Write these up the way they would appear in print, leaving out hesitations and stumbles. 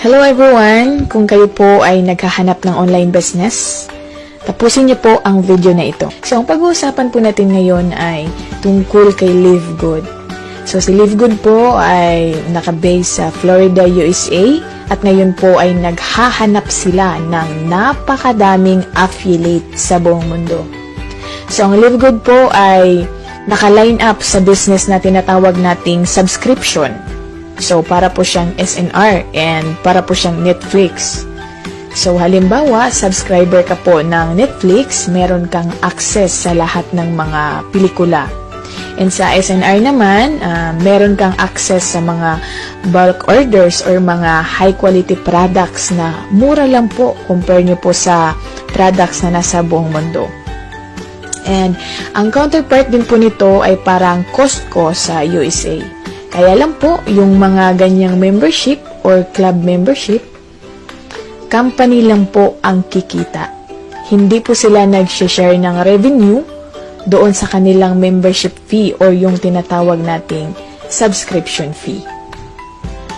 Hello everyone! Kung kayo po ay naghahanap ng online business, tapusin niyo po ang video na ito. So, ang pag-uusapan po natin ngayon ay tungkol kay Live Good. So, si Live Good po ay nakabase sa Florida, USA at ngayon po ay naghahanap sila ng napakadaming affiliate sa buong mundo. So, ang Live Good po ay naka-line up sa business na tinatawag nating subscription. So, para po siyang SNR and para po siyang Netflix. So, halimbawa, subscriber ka po ng Netflix, meron kang access sa lahat ng mga pelikula. And sa SNR naman, meron kang access sa mga bulk orders or mga high-quality products na mura lang po compare nyo po sa products na nasa buong mundo. And ang counterpart din po nito ay parang Costco sa USA. Kaya lang po, yung mga ganyang membership or club membership, company lang po ang kikita. Hindi po sila nag-share ng revenue doon sa kanilang membership fee or yung tinatawag nating subscription fee.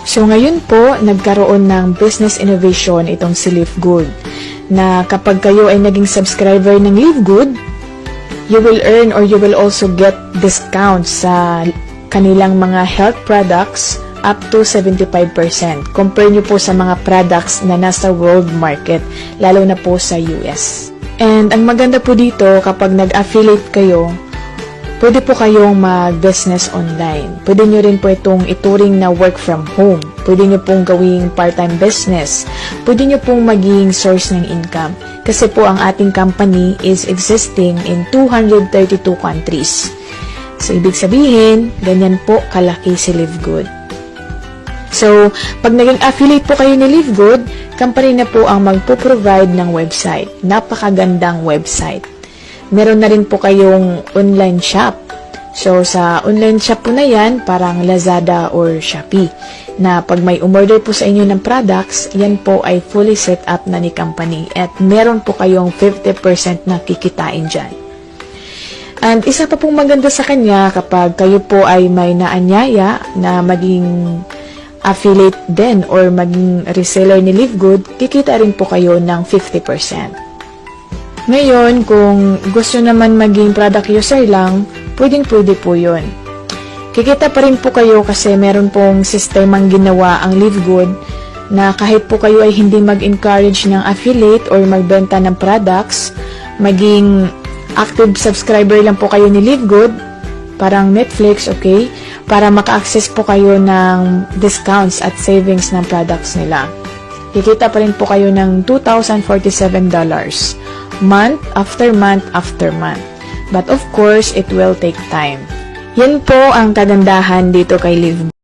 So ngayon po, nagkaroon ng business innovation itong si Live Good, na kapag kayo ay naging subscriber ng Live Good, you will earn or you will also get discounts sa kanilang mga health products up to 75%. Compare nyo po sa mga products na nasa world market, lalo na po sa US. And ang maganda po dito, kapag nag-affiliate kayo, pwede po kayong mag-business online. Pwede nyo rin po itong ituring na work from home. Pwede nyo pong gawing part-time business. Pwede nyo pong maging source ng income. Kasi po ang ating company is existing in 232 countries. So, ibig sabihin, ganyan po kalaki si Live Good. So, pag naging affiliate po kayo ni Live Good, company na po ang magpo-provide ng website. Napakagandang website. Meron na rin po kayong online shop. So, sa online shop po na yan, parang Lazada or Shopee, na pag may umorder po sa inyo ng products, yan po ay fully set up na ni company at meron po kayong 50% na kikitain dyan. And isa pa pong maganda sa kanya, kapag kayo po ay may naanyaya na maging affiliate din or maging reseller ni Live Good, kikita rin po kayo ng 50%. Ngayon, kung gusto naman maging product user lang, pwede po yun. Kikita pa rin po kayo kasi meron pong sistemang ginawa ang Live Good na kahit po kayo ay hindi mag-encourage ng affiliate or magbenta ng products, maging active subscriber lang po kayo ni Live Good, parang Netflix, okay? Para maka-access po kayo ng discounts at savings ng products nila. Kikita pa rin po kayo ng $2,047 month after month after month. But of course, it will take time. Yan po ang kagandahan dito kay Live Good.